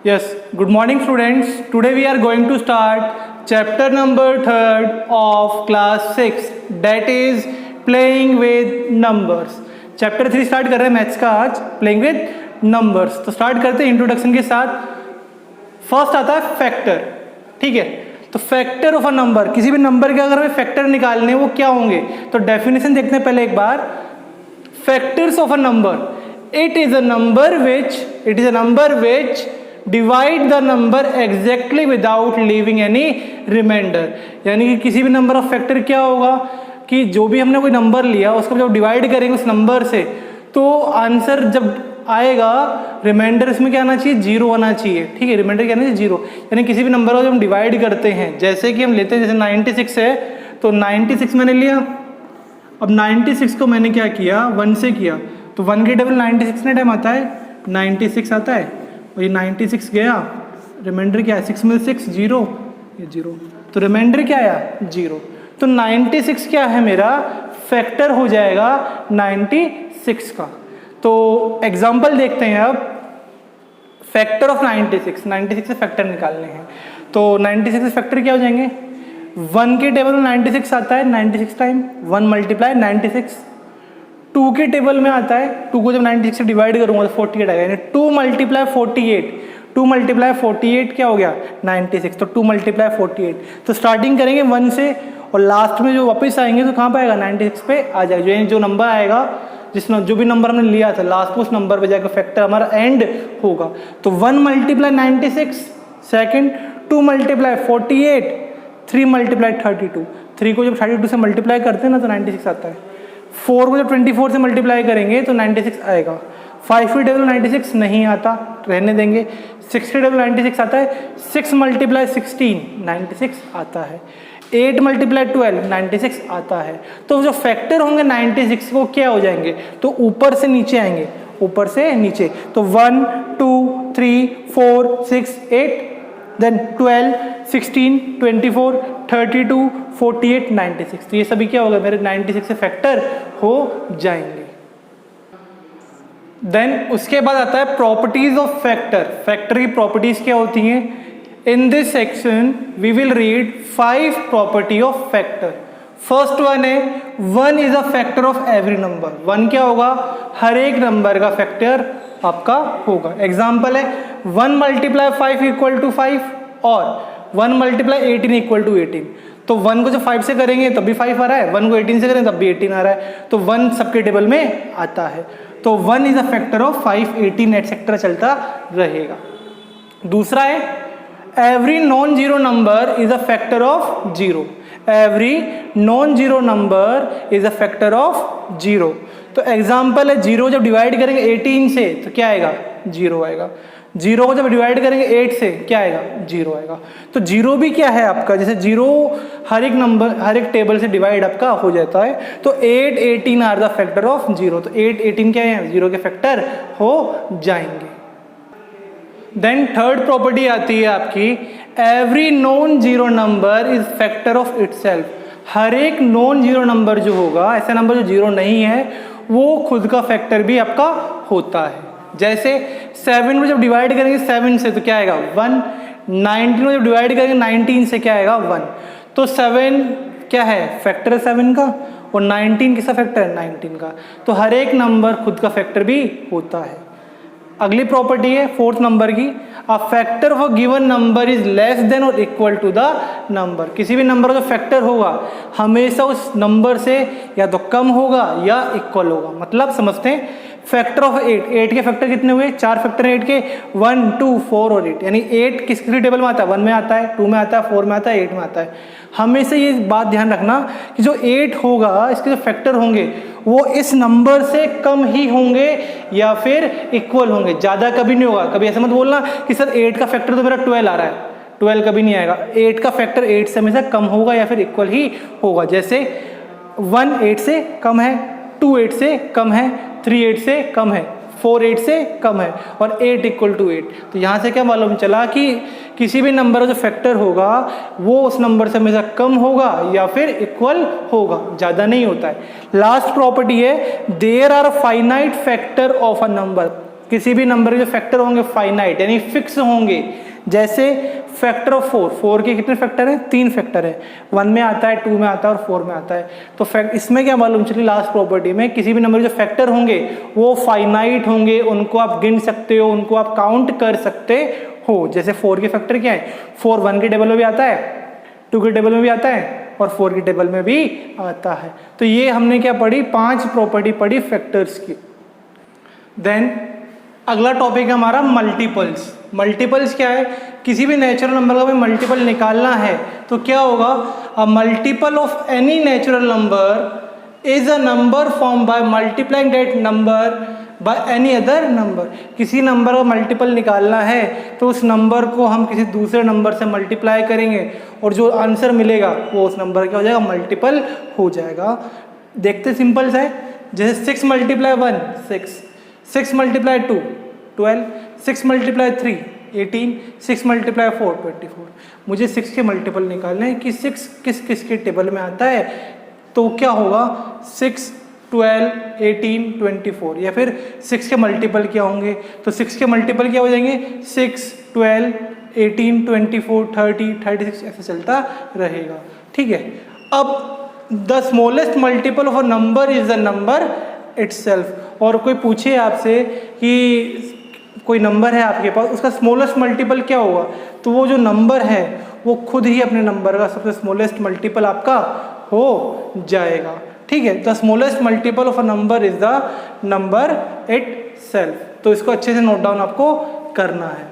Yes, good morning students. Today we are going to start chapter number 3rd of class 6, that is playing with numbers. Chapter 3 start कर रहे हैं maths का आज, playing with numbers. तो start करते हैं introduction के साथ। फर्स्ट आता है फैक्टर, ठीक है। तो फैक्टर ऑफ अ नंबर, किसी भी नंबर के अगर हमें फैक्टर निकालने वो क्या होंगे, तो डेफिनेशन देखते हैं पहले एक बार। Factors of a number, it is a number which divide the number exactly without leaving any remainder. यानी कि किसी भी नंबर ऑफ फैक्टर क्या होगा कि जो भी हमने कोई नंबर लिया उसको जब डिवाइड करेंगे उस नंबर से, तो आंसर जब आएगा रिमाइंडर इसमें क्या आना चाहिए, जीरो आना चाहिए, ठीक है। रिमाइंडर क्या आना चाहिए, जीरो। यानी किसी भी नंबर को जब हम डिवाइड करते हैं, जैसे कि हम लेते हैं, जैसे 96 है, तो 96 मैंने लिया। अब 96 को मैंने क्या किया, 1 से किया, तो 1 के टेबल 96 कितने टाइम आता है, 96 आता है। और ये 96 गया, रिमाइंडर क्या है, 6 में 6 जीरो, ये जीरो, तो रिमाइंडर क्या आया, जीरो। तो 96 क्या है मेरा फैक्टर हो जाएगा 96 का। तो एग्जाम्पल देखते हैं अब। फैक्टर ऑफ 96 से फैक्टर निकालने हैं, तो 96 से फैक्टर क्या हो जाएंगे, 1 के टेबल में 96 आता है 96 टाइम, 1 मल्टीप्लाई 96। 2 के टेबल में आता है, 2 को जब 96 से डिवाइड करूंगा तो 48 आएगा, यानी 2 मल्टीप्लाई 48, 2 मल्टीप्लाई 48 क्या हो गया 96, तो 2 मल्टीप्लाई 48। तो स्टार्टिंग करेंगे 1 से और लास्ट में जो वापस आएंगे तो कहाँ पे आएगा, 96 पे आ जाएगा। जो नंबर आएगा, जो भी नंबर हमने लिया था लास्ट में, उस नंबर पे जाकर फैक्टर हमारा एंड होगा। तो 1 मल्टीप्लाई 96 सेकेंड, 2 मल्टीप्लाई 48, 3 मल्टीप्लाई 32। 3 को जब 32 से मल्टीप्लाई करते हैं ना तो 96 आता है। 4 को जब 24 से मल्टीप्लाई करेंगे तो 96 आएगा। 5 के टेबल 96 नहीं आता, रहने देंगे। 6 के टेबल 96 आता है। 6 मल्टीप्लाई 16 96 आता है। 8 मल्टीप्लाई 12 96 आता है। तो जो फैक्टर होंगे 96 को क्या हो जाएंगे, तो ऊपर से नीचे आएंगे, ऊपर से नीचे। तो 1 2 3 4 6 8, देन 12 16 24 32 48 96। तो ये सभी क्या होगा, मेरे 96 से फैक्टर हो जाएंगे। देन उसके बाद आता है प्रॉपर्टीज ऑफ फैक्टर। फैक्टर की प्रॉपर्टीज क्या होती हैं। In this section we will read 5 property of factor. First one है 1 is a factor of every number. 1 क्या होगा, हर एक नंबर का फैक्टर आपका होगा। एग्जाम्पल है 1 मल्टीप्लाई 5 इक्वल टू 5 और 1 मल्टीप्लाई 18 इक्वल टू 18। तो 1 को जब 5 से करेंगे तब भी 5 आ रहा है, 1 को 18 से करेंगे तब भी 18 आ रहा है, तो 1 सबके टेबल में आता है। तो 1 is a factor of 5 18 etcetera चलता रहेगा। दूसरा है every non zero number is a factor of 0। Every non zero number is a factor of 0। तो एग्जाम्पल है 0 जब डिवाइड करेंगे 18 से तो क्या आएगा, 0 आएगा। 0 को जब डिवाइड करेंगे 8 से क्या आएगा, 0 आएगा। तो 0 भी क्या है आपका, जैसे 0 हर एक नंबर, हर एक टेबल से डिवाइड आपका हो जाता है। तो 8 18 आर द फैक्टर ऑफ 0। तो 8 18 क्या है, 0 के फैक्टर हो जाएंगे। देन थर्ड प्रॉपर्टी आती है आपकी every non zero number is factor of itself. हर एक नॉन जीरो नंबर जो होगा, ऐसा नंबर जो जीरो नहीं है, वो खुद का फैक्टर भी आपका होता है। जैसे 7 को जब डिवाइड करेंगे 7 से तो क्या आएगा 1। 19 को जब डिवाइड करेंगे 19 से क्या आएगा 1। तो 7 क्या है, फैक्टर है 7 का, और 19 किसका फैक्टर है, 19 का। तो हर एक नंबर खुद का फैक्टर भी होता है। अगली प्रॉपर्टी है 4th नंबर की, अ factor of a given number is less than और इक्वल टू द नंबर। किसी भी नंबर का जो फैक्टर होगा हमेशा उस नंबर से या तो कम होगा या इक्वल होगा। मतलब समझते हैं, फैक्टर ऑफ 8 के फैक्टर कितने हुए, 4 फैक्टर हैं 8 के, 1 2 4 और 8। यानी 8 किस टेबल में आता है, 1 में आता है, 2 में आता है, 4 में आता है, 8 में आता है। हमेशा ये बात ध्यान रखना कि जो 8 होगा, इसके जो फैक्टर होंगे वो इस नंबर से कम ही होंगे या फिर इक्वल होंगे, ज़्यादा कभी नहीं होगा। कभी ऐसा मत बोलना कि सर 8 का फैक्टर तो मेरा 12 आ रहा है, 12 कभी नहीं आएगा। 8 का फैक्टर 8 से हमेशा कम होगा या फिर इक्वल ही होगा। जैसे 1 8 से कम है, 2 8 से कम है, 3 8 से कम है, 4 8 से कम है और 8 इक्वल टू 8। तो यहाँ से क्या मालूम चला कि किसी भी नंबर का जो फैक्टर होगा वो उस नंबर से हमेशा कम होगा या फिर इक्वल होगा, ज़्यादा नहीं होता है। लास्ट प्रॉपर्टी है there are finite factor of a number. किसी भी नंबर के जो फैक्टर होंगे फाइनाइट यानी फिक्स होंगे, जैसे फैक्टर ऑफ 4 के कितने फैक्टर हैं? 3 फैक्टर है, 1 में आता है, 2 में आता है और 4 में आता है। तो इसमें क्या मालूम चली लास्ट प्रॉपर्टी में, किसी भी नंबर के जो फैक्टर होंगे वो फाइनाइट होंगे, उनको आप गिन सकते हो, उनको आप काउंट कर सकते हो। जैसे 4 के फैक्टर क्या है? 4 1 के टेबल में भी आता है, 2 के टेबल में भी आता है और 4 के टेबल में भी आता है। तो ये हमने क्या पढ़ी? 5 प्रॉपर्टी पढ़ी फैक्टर्स की। देन अगला टॉपिक है हमारा मल्टीपल्स। मल्टीपल्स क्या है? किसी भी नेचुरल नंबर का भी मल्टीपल निकालना है तो क्या होगा? अ multiple of any natural number is a number form by multiplying that number by any other number. किसी नंबर का मल्टीपल निकालना है तो उस नंबर को हम किसी दूसरे नंबर से मल्टीप्लाई करेंगे और जो आंसर मिलेगा वो उस नंबर का हो जाएगा, मल्टीपल हो जाएगा। देखते सिंपल सा है, जैसे 6 मल्टीप्लाई 1 6, 6 मल्टीप्लाई 2 12, 6 मल्टीप्लाई 3 18, 6 मल्टीप्लाई 4 24। मुझे 6 के मल्टीपल निकालने हैं कि 6 किस किस के टेबल में आता है, तो क्या होगा? 6 12 18 24, या फिर 6 के मल्टीपल क्या होंगे? तो 6 के मल्टीपल क्या हो जाएंगे? 6 12 18 24 30 36 ऐसे चलता रहेगा। ठीक है। अब the smallest multiple of a number is the number itself. और कोई पूछे आपसे कि कोई नंबर है आपके पास, उसका स्मॉलेस्ट मल्टीपल क्या होगा, तो वो जो नंबर है वो खुद ही अपने नंबर का सबसे स्मॉलेस्ट मल्टीपल आपका हो जाएगा। ठीक है। The smallest multiple of a number is the number itself. तो इसको अच्छे से नोट डाउन आपको करना है।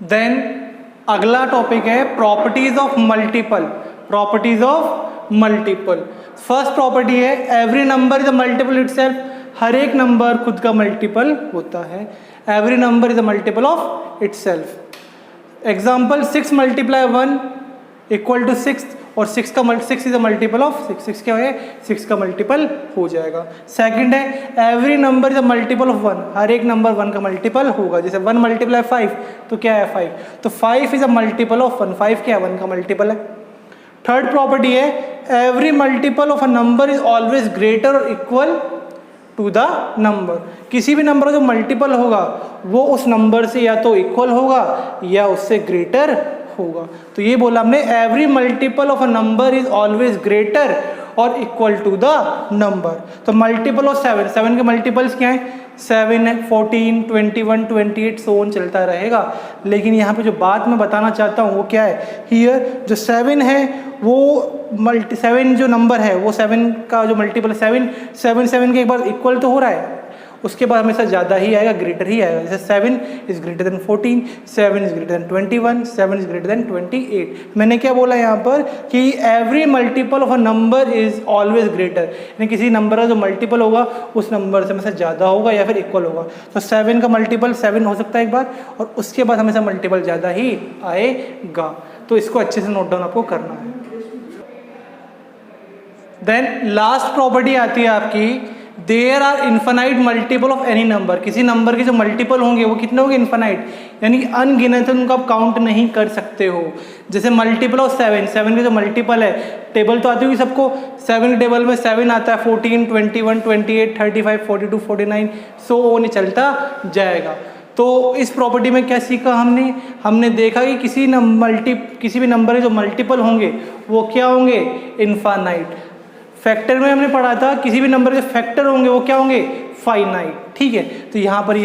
देन अगला टॉपिक है properties of multiple. Properties of multiple. First property है every number is a multiple itself. हर एक नंबर खुद का मल्टीपल होता है। Every number is a multiple of itself. Example 6 multiply 1 equal to 6 और 6 इज अ मल्टीपल ऑफ 6। 6 क्या है? 6 का मल्टीपल हो जाएगा। सेकंड है every number is a multiple of 1। हर एक नंबर 1 का मल्टीपल होगा। जैसे 1 मल्टीप्लाई 5 तो क्या है? 5। तो 5 इज अ मल्टीपल ऑफ 1। 5 क्या है? 1 का मल्टीपल है। थर्ड प्रॉपर्टी है every multiple of a number is always greater और इक्वल टू द नंबर। किसी भी नंबर का जो मल्टीपल होगा वो उस नंबर से या तो इक्वल होगा या उससे ग्रेटर होगा। तो ये बोला हमने every multiple of a number is always greater और इक्वल टू द नंबर। तो मल्टीपल ऑफ 7, 7 के मल्टीपल्स क्या है? 7 है, 14 21 28 सो ऑन चलता रहेगा। लेकिन यहाँ पे जो बात मैं बताना चाहता हूँ वो क्या है? हियर जो 7 है वो 7 जो नंबर है वो 7 का जो मल्टीपल 7 के एक बार इक्वल तो हो रहा है, उसके बाद हमेशा ज़्यादा ही आएगा, ग्रेटर ही आएगा। जैसे 7 is greater than 14, 7 is greater than 21, 7 is greater than 28। मैंने क्या बोला यहाँ पर कि every multiple of a number is always greater, यानी किसी नंबर का जो मल्टीपल होगा उस नंबर से हमेशा ज़्यादा होगा या फिर इक्वल होगा। तो 7 का मल्टीपल 7 हो सकता है एक बार, और उसके बाद हमेशा मल्टीपल ज़्यादा ही आएगा। तो इसको अच्छे से नोट डाउन आपको करना है। देन लास्ट प्रॉपर्टी आती है आपकी there are infinite multiple of any number. किसी नंबर के जो मल्टीपल होंगे वो कितने होंगे? इन्फानाइट, यानी अनगिनत है, उनको आप काउंट नहीं कर सकते हो। जैसे मल्टीपल ऑफ 7, 7 के जो मल्टीपल है, टेबल तो आती होगी सबको, 7 के टेबल में 7 आता है, 14 21 28 35 42 49 सो ऑन चलता जाएगा। तो इस प्रॉपर्टी में क्या सीखा हमने देखा कि किसी भी नंबर के जो मल्टीपल होंगे वो क्या होंगे? इन्फानाइट। फैक्टर में हमने पढ़ा था किसी भी नंबर के फैक्टर होंगे वो क्या होंगे? फाइनाइट। ठीक है। तो यहाँ पर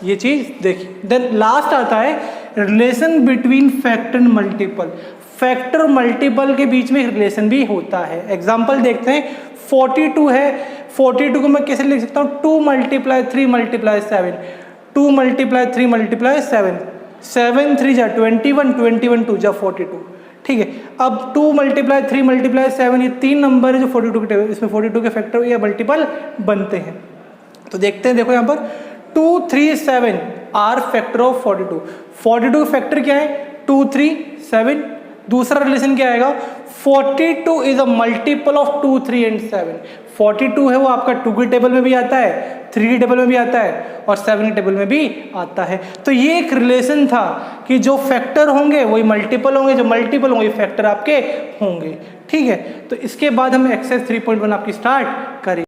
ये चीज देखी। देन लास्ट आता है relation between factor and multiple. Factor और मल्टीपल के बीच में रिलेशन भी होता है। एग्जाम्पल देखते हैं, 42 है, 42 को मैं कैसे लिख सकता हूँ? 2 मल्टीप्लाई 3 मल्टीप्लाई 7, 2 मल्टीप्लाई 3 मल्टीप्लाई 7, 7 3 जा 21, 21 2 जा 42। ठीक है। अब 2 मल्टीप्लाई 3 मल्टीप्लाई 7, ये 3 नंबर है जो 42 के टेबल, इसमें 42 के फैक्टर या मल्टीपल बनते हैं। तो देखते हैं, देखो यहाँ पर 2 3 7 आर फैक्टर ऑफ 42। 42 फैक्टर क्या है? 2 3 7। दूसरा रिलेशन क्या आएगा? 42 is a multiple of 2 3 and 7। 42 है वो आपका 2 के टेबल में भी आता है, 3 के टेबल में भी आता है और 7 के टेबल में भी आता है। तो ये एक रिलेशन था कि जो फैक्टर होंगे वही मल्टीपल होंगे, जो मल्टीपल होंगे फैक्टर आपके होंगे। ठीक है। तो इसके बाद हम एक्सरसाइज 3.1 आपकी स्टार्ट करें।